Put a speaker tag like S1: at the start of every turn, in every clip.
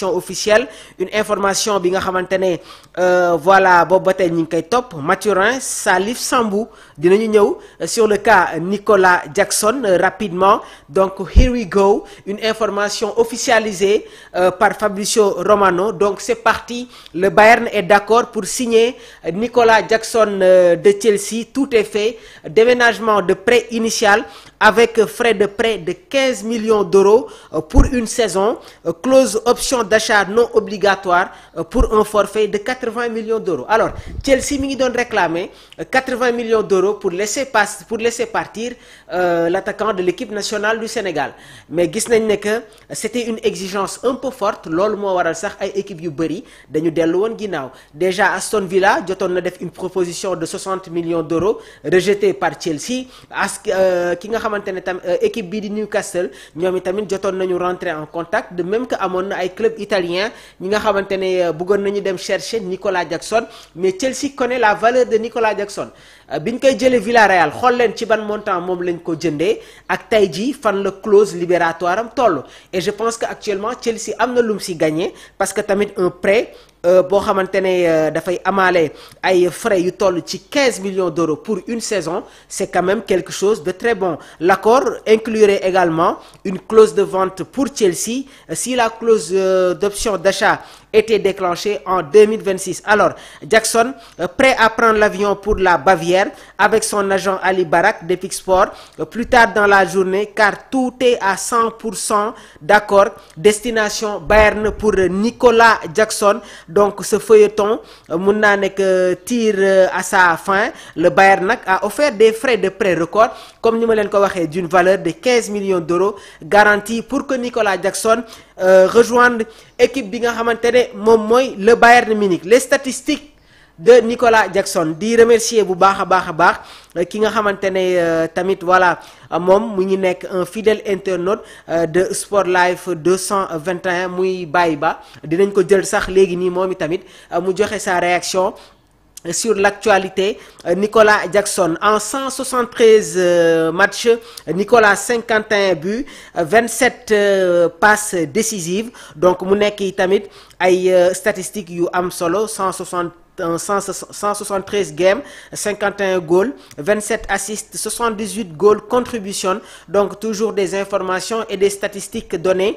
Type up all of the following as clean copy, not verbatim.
S1: information officielle, une information bi nga xamantene voilà boobu ba tey ñu ngi koy topp. Mathurin Salif Sambou dinañu ñëw sur le cas Nicolas Jackson rapidement. Donc here we go, une information officialisée par Fabrizio Romano. Donc c'est parti, le Bayern est d'accord pour signer Nicolas Jackson de Chelsea. Tout est fait, déménagement de prêt initial avec frais de prêt de 15 millions d'euros pour une saison, clause option d'achat non obligatoire pour un forfait de 80 millions d'euros. Alors Chelsea mi ngi doon réclamer 80 millions d'euros pour laisser partir l'attaquant de l'équipe nationale du Sénégal. Mais gis nañ ne que c'était une exigence un peu forte, loolu moo waral sax ay équipe yu bëri dañu dellu woon ginnaaw. Déjà Aston Villa jotoon na def une proposition de 60 millions d'euros rejetée par Chelsea. Ki nga xamantene tam équipe bii di Newcastle ñoom itamit jotoon nañu rentrer en contact, de même que amoon na ay club italien ñi nga xamantene bëggoon nañu dem chercher Nicolas Jackson, mais Chelsea connaît la valeur de Nicolas Jackson. Biñ koy jëlee Villarreal xool leen ci ban montant moom lañ ko jëndee ak tey jii fan la clause libératoire am toll. Et je pense que actuellement Chelsea am na lu mu si gagné parce que tamit un prêt boo xamante ne dafay amaale ay frais yu toll ci 15 millions d'euros pour une saison, c'est quand même quelque chose de très bon. L'accord inclurait également une clause de vente pour Chelsea si la clause d'option d'achat était déclenchée en 2026. Alors Jackson prêt à prendre l'avion pour la Bavière avec son agent Ali Barak d'Epic Sport plus tard dans la journée, car tout est à 100% d'accord. Destination Bayern pour Nicolas Jackson. Donc ce feuilleton mun naa nekk tire à sa fin. Le Bayern nag a offert des frais de prêt record comme ni ma leen ko waxee d'une valeur de 15 millions d'euros garantie pour que Nicolas Jackson rejoigne équipe bi nga xamante ne moom mooy le Bayern Munich. Les statistiques de Nicolas Jackson, di remercier bu baax a baax ki nga xamante ne tamit voilà moom mu ngi nekk un fidèle internaute de Sport Life 221 muy Baye Ba. Dinañ ko jël sax léegi nii moom itamit mu joxe sa réaction sur l'actualité. Nicolas Jackson en 173 matchs, Nicolas 51 buts, 27 passes décisives. Donc mu nekk tamit ay statistiques yu am solo. 173 games, 51 goals, 27 assists, 78 goals contribution. Donc toujours des informations et des statistiques données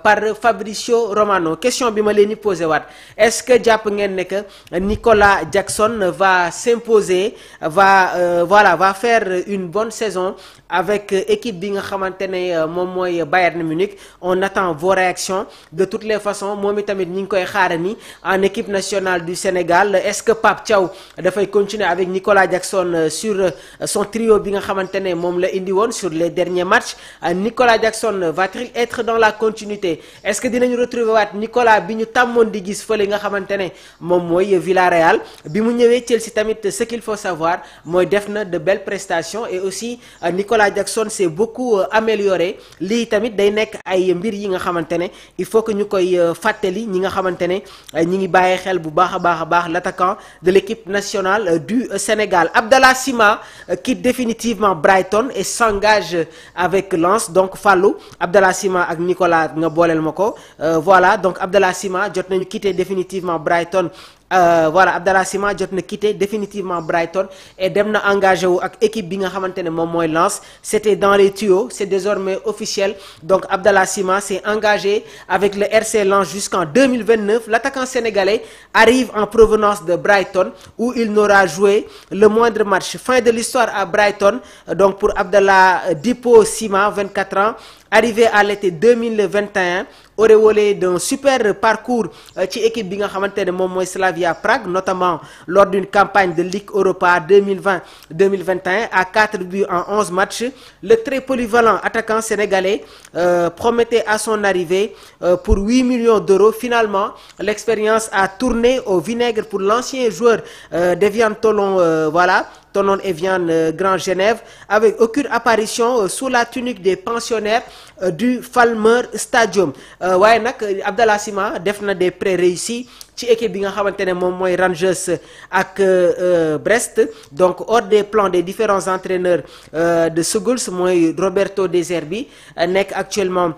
S1: par Fabrizio Romano. Question bi ma leen di posé waat, est-ce que jàpp ngeen ne que Nicolas Jackson va s'imposer, va faire une bonne saison avec équipe bi nga xamante ne moom mooy Bayern Munich? On attend vos réactions. De toutes les façons moom itamit ñi ngi koy xaarani en équipe nationale du Sénégal. Est-ce que Pape Thiaw dafay continuer avec Nicolas Jackson sur son trio bi nga xamante ne moom la indi woon sur les derniers matchs? Nicolas Jackson va-t-il être dans la continuité? Est-ce que dinañu retrouver waat Nicolas bi ñu tàmmoon di gis fële nga xamante ne moom mooy Villarreal? Bi mu ñëwee Chelsea tamit ce qu'il faut savoir mooy def na de belles prestations, et aussi Nicolas Jackson s'est beaucoup amélioré. Lii tamit day nekk ay mbir yi nga xamante ne il faut que ñu koy fàttali ñi nga xamante ne ñi ngi bàyyi xel bu baax a baax l'attaquant de l'équipe nationale du Sénégal. Abdallah Sima quitte définitivement Brighton et s'engage avec Lens. Donc Fallou, Abdallah Sima ak Nicolas nga booleel ma ko. Voilà, donc Abdallah Sima jot nañu quitter définitivement Brighton. Abdallah Sima jot na quitté définitivement Brighton et dem na engagé wu ak équipe bi nga xamante ne moom mooy Lens. C'était dans les tuyaux, c'est désormais officiel. Donc Abdallah Sima s'est engagé avec le RC Lens jusqu'en 2029. L'attaquant sénégalais arrive en provenance de Brighton où il n'aura joué le moindre match. Fin de l'histoire à Brighton donc pour Abdallah Dipo Sima, 24 ans, arrivé à l'été 2021, auréolé d'un super parcours ci équipe bi nga xamante ne moom mooy Slavia Prague, notamment lors d'une campagne de Ligue Europa 2020-2021 à 4 buts en 11 matchs. Le très polyvalent attaquant sénégalais promettait à son arrivée pour 8 millions d'euros. Finalement, l'expérience a tourné au vinaigre pour l'ancien joueur d'Evian Toulon, Thonon Evian Grand Genève avec aucune apparition sous la tunique des pensionnaires du Falmer Stadium waaye nag Abdallah Sima def na des prêts réussis ci équipe bi nga xamante ne moom mooy Rangers ak Brest donc hors des plans des différents entraîneurs de Souguls mooy Roberto De Zerbi nekk actuellement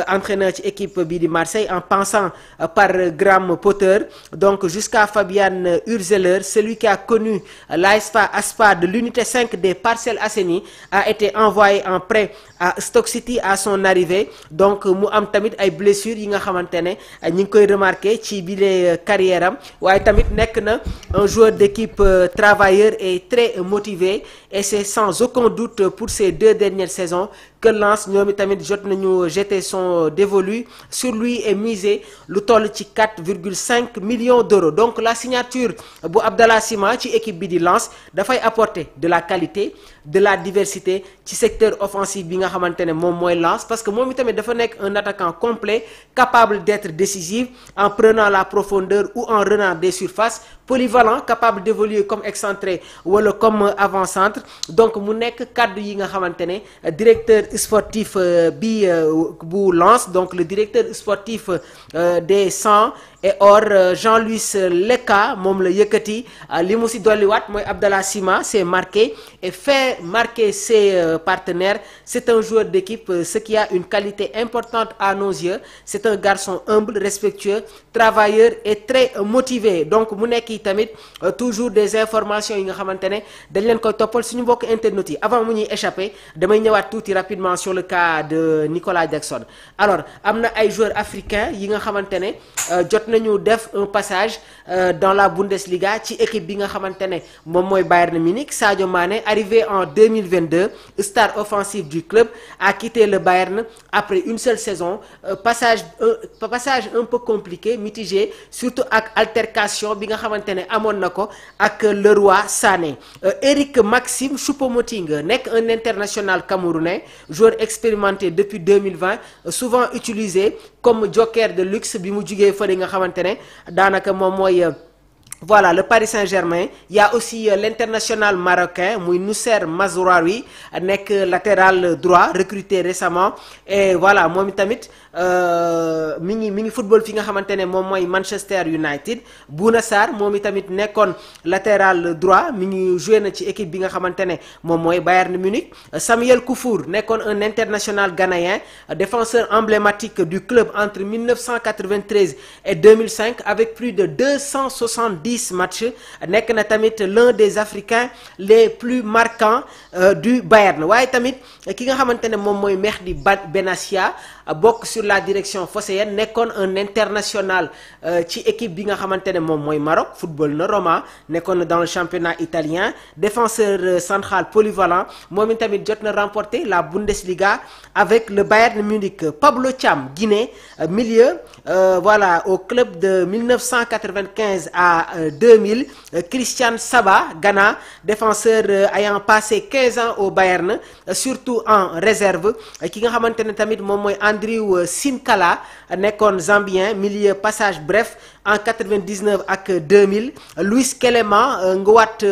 S1: entraîneur ci équipe bi di Marseille en passant par Graham Potter donc jusqu'à Fabian Hürzeler, celui qui a connu l'ASFA de l'unité 5 des Parcelles Assainies a été envoyé en prêt à Stoke City à son arrivée donc mu am tamit ay blessures yi nga xamante ne ñi ngi koy remarqué ci bile carrière am waaye tamit nekk na un joueur d'équipe travailleur et très motivé et c'est sans aucun doute pour ces 2 dernières saisons que Lens ñoom tamit jot nañu jeter son dévolu sur lui et miser lu toll ci 4,5 millions d'euros donc la signature bu Abdallah Sima ci équipe bi di Lens dafay apporter de la qualité de la diversité ci secteur offensif bi nga xamante ne moom mooy Lens parce que moom itamit dafa nekk un attaquant complet capable d'être décisif en prenant la profondeur ou en renant des surfaces polyvalent capable d'évoluer comme excentré wala comme avant-centre donc mu nekk kaddu yi nga xamante ne directeur sportif bu Lens donc le directeur sportif des 100 et or Jean-Louis Leka moom la yëkkati li mu si dolliwaat mooy Abdallah Sima s'est marqué et fait marquer ses partenaires c'est un joueur d'équipe ce qui a une qualité importante à nos yeux c'est un garçon humble respectueux travailleur et très motivé donc mu nekk yi tamit toujours des informations yi nga xamante ne dañ leen koy toppal suñu mbokk internet yi avant mu ñuy échapper damay ñëwaat tuuti rapidement sur le cas de Nicolas Jackson alors am na ay joueurs africains yi nga xamante ne jot nañu def un passage dans la Bundesliga ci équipe bi nga xamante ne moom mooy Bayern Munich Sadio Mané arrivé en 2022 star offensif du club a quitté le Bayern après une seule saison passage un peu compliqué mitigé surtout ak altercation bi nga xamante ne amoon na ko ak Leroy Sané Eric Maxime Choupo-Moting nekk un international camerounais joueur expérimenté depuis 2020 souvent utilisé comme joker de luxe bi mu jugee fële nga xamante ne daanaka moom mooy voilà le Paris Saint-Germain il y a aussi l'international marocain muy Noussair Mazraoui nekk latéral droit recruté récemment et voilà moom tamit mi ngi football fi nga xamante ne moom mooy Manchester United Bouna Sarr moom tamit nekkoon latéral droit mi ngi joué na ci équipe bi nga xamante ne moom mooy Bayern Munich Samuel Koufour nekkoon un international ghanéen défenseur emblématique du club entre 1993 et 2005 avec plus de 270 matchs nekk na tamit l'un des Africains les plus marquants du Bayern waaye tamit ki nga xamante ne moom mooy Mehdi Benassia bokk sur la direction phocéenne nekkoon un international ci équipe bi nga xamante ne moom mooy Maroc football na Roma nekkoon dans le championnat italien défenseur central polyvalent moom tamit jot na remporter la Bundesliga avec le Bayern Munich Pablo Thiam Guinée milieu voilà au club de 1995 à 2000 Christian Saba Ghana défenseur ayant passé 15 ans au Bayern surtout en réserve ki nga xamante ne tamit moom mooy Andrew Sinkala nekkoon Zambien milieu passage bref en 99 ak 2000 Luis Clément Ngouat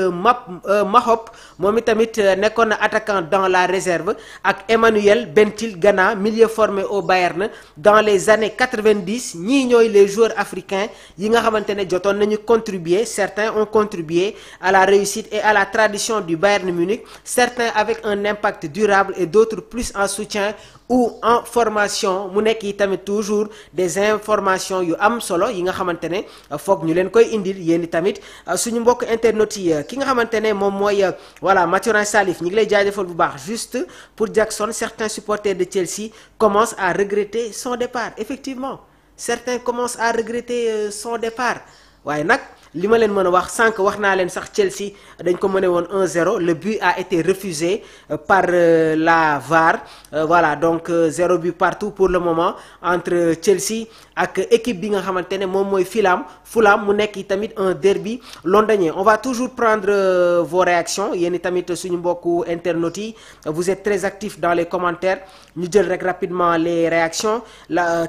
S1: Mahop moom tamit nekkoon na attaquant dans la réserve ak Emmanuel Bentil Ghana milieu formé au Bayern dans les années 90 ñii ñooy les joueurs africains yi nga xamante ne jotoon nañu contribuer certains ont contribué à la réussite et à la tradition du Bayern Munich certains avec un impact durable et d'autres plus en soutien ou en formation mu nekk yi tamit toujours des informations yu am solo yi nga xamante ne foog ñu leen koy indil yéen tamit suñu mbokk internet yi ki nga xamante ne moom mooy voilà Mathurin Salif ñu ngi lay jaajëfal bu baax juste pour Jackson certains supporters de Chelsea commencent à regretter son départ effectivement certains commencent à regretter son départ waaye nag li ma leen mën a wax sànq wax naa leen sax Chelsea dañ ko mëne woon 1-0 le but a été refusé par la VAR voilà donc 0 but partout pour le moment entre Chelsea ak équipe bi nga xamante ne moom mooy Fulham mu nekk tamit un derby londonien on va toujours prendre vos réactions yéen tamit suñu mbokku internautes yi vous êtes très actifs dans les commentaires ñu jël rek rapidement les réactions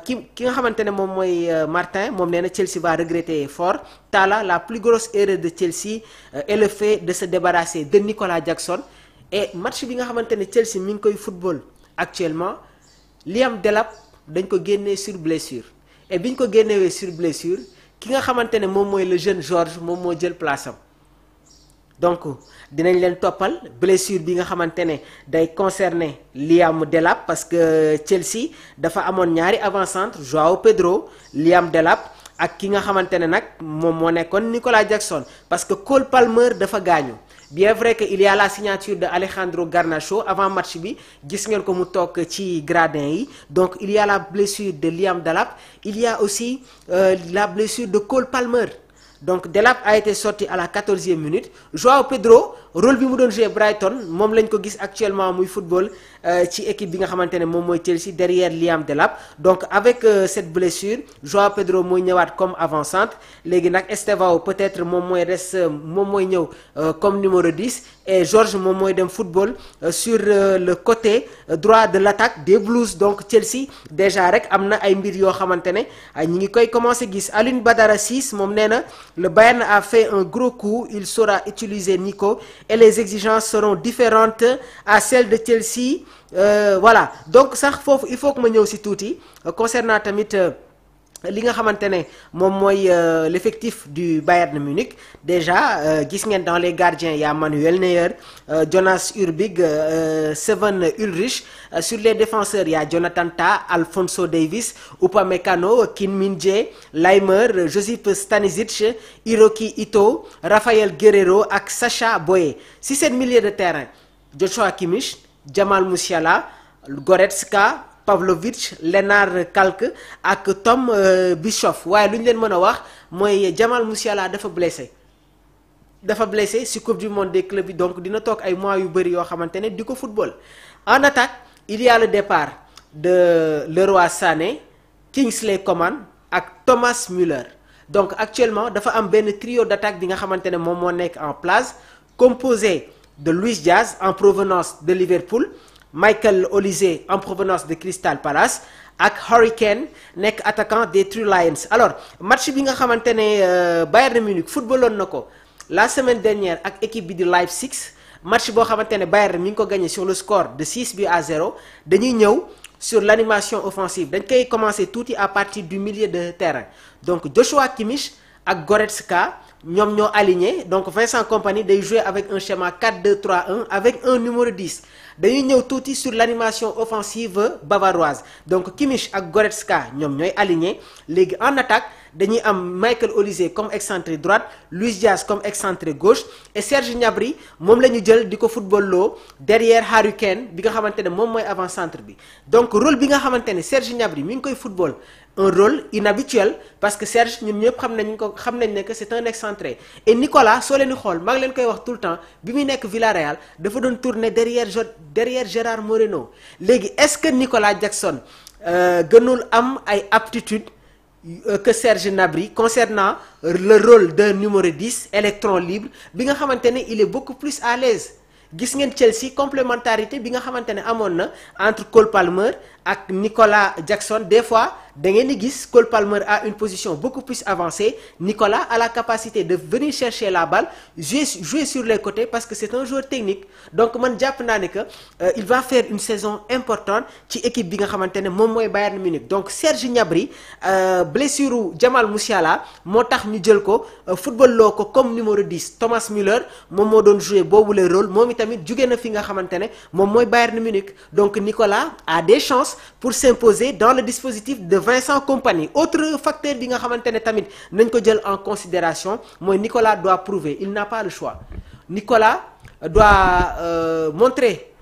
S1: ki nga xamante ne moom mooy Martin moom nee na Chelsea va regretter fort Tala la plus grosse erreur de Chelsea est le fait de se débarrasser de Nicolas Jackson. Et match bi nga xamante ne Chelsea mi ngi koy football actuellement Liam Delap dañ ko génnee sur blessure et bi ñu ko génnewee sur blessure ki nga xamante ne moom mooy le jeune George moom moo jël place am. Donc dinañ leen toppal blessure bi nga xamante ne day concerner Liam Delap parce que Chelsea dafa amoon ñaari avant-centre Joao Pedro Liam Delap ak ki nga xamante ne nag moom moo nekkoon Nicolas Jackson parce que Cole Palmer dafa gaañu. Bien vrai que il y a la signature de Alejandro Garnacho avant match bi gis ngeen ko mu toog ci gradin yi donc il y a la blessure de Liam Delap il y a aussi la blessure de Cole Palmer. Donc Delap a été sorti à la 14e minute Joao Pedro rôle bi mu doon jouer Brighton moom lañ ko gis actuellement muy football ci équipe bi nga xamante ne moom mooy Chelsea derrière Liam Delap. Donc avec cette blessure Joao Pedro mooy ñëwaat comme avant-centre léegi nag Estevao peut-être moom mooy moom mooy ñëw comme numéro 10 et George moom mooy dem football sur le côté droit de l'attaque des Blues. Donc Chelsea déjà rek am na ay mbir yoo xamante ne ñi ngi koy commencer gis. Alioune Badara Ciss moom nee na le Bayern a fait un gros coup il saura utiliser Nico et les exigences seront différentes à celles de Chelsea. Voilà donc sax foofu il faut que ma ñëw ci tuuti concernant tamit li nga xamante ne moom mooy l'effectif du Bayern Munich. Déjà gis ngeen dans les gardiens il y a Manuel Neuer Jonas Urbig Seven Ulrich sur les défenseurs il y a Jonathan Tah Alphonso Davies Upamecano Kim Min-jae Laimer Josip Stanisic Hiroki Ito Rafael Guerreiro ak Sacha Boey. Si seen milieu de terrain Joshua Kimmich Jamal Musiala Goretzka Pavlovic Lennart Kalk ak Tom Bischoff waaye lu ñu leen mën a wax mooy Jamal Musiala dafa blessé ci coupe du monde des clubs yi donc dina toog ay mois yu bëri yoo xamante ne di ko football. En attaque il y a le départ de Leroy Sané Kingsley Coman ak Thomas Müller. Donc actuellement dafa am benn trio d'attaque bi nga xamante ne moom moo nekk en place composé de Luis Diaz en provenance de Liverpool Michael Olise en provenance de Crystal Palace ak Harry Kane nekk attaquant des Three Lions. Alors match bi nga xamante ne Bayern Munich footballoon na ko la semaine dernière ak équipe bi di Leipzig match boo xamante ne Bayern mi ngi ko gagné sur le score de 6-0 dañuy ñëw sur l'animation offensive dañ koy commencer tuuti à partir du milieu de terrain. Donc Joshua Kimmich ak Goretzka ñoom ñoo aligné donc Vincent Kompany day jouer avec un schéma 4-2-3-1 avec un numéro 10. dañuy ñëw tuuti sur l'animation offensive bavaroise donc Kimmich ak Goretzka ñoom ñooy aligné léegi en attaque dañuy am Michael Olise comme excentré droite Luis Diaz comme excentré gauche et Serge Gnabry moom la ñu jël di ko football loo derrière Harry Kane bi nga xamante ne moom mooy avant-centre bi. Donc rôle bi nga xamante ne Serge Gnabry mi ngi koy football un rôle inhabituel parce que Serge ñun ñëpp xam nañ ne que c'est un excentré et Nicolas soo leen di xool maa ngi leen koy wax tout le temps bi muy nekk Villarreal dafa doon tourner derrière Gérard Moreno. Léegi est-ce que Nicolas Jackson gënul am ay aptitudes que Serge Gnabry concernant le rôle d'un numéro 10 électron libre bi nga xamante ne il est beaucoup plus à l'aise. Gis ngeen Chelsea complémentarité bi nga xamante ne amoon na entre Cole Palmer ak Nicolas Jackson. Des fois da ngeen di gis Cole Palmer a une position beaucoup plus avancée Nicolas a la capacité de venir chercher la balle jouer sur les côtés parce que c'est un joueur technique. Donc man jàpp naa ne que il va faire une saison importante ci équipe bi nga xamante ne moom mooy Bayern Munich. Donc Serge Gnabry blessure Jamal Musiala moo tax ñu jël ko football loo ko comme numéro 10 Thomas Müller moom moo doon jouer boobu le rôle moom itamit jóge na fi nga xamante ne moom mooy Bayern Munich. Donc Nicolas a des chances pour s'imposer dans le dispositif de Vincent Kompany. Autre facteur bi nga xamante ne tamit nañ ko jël en considération mooy Nicolas doit prouver il n'a pas le choix. Nicolas doit montrer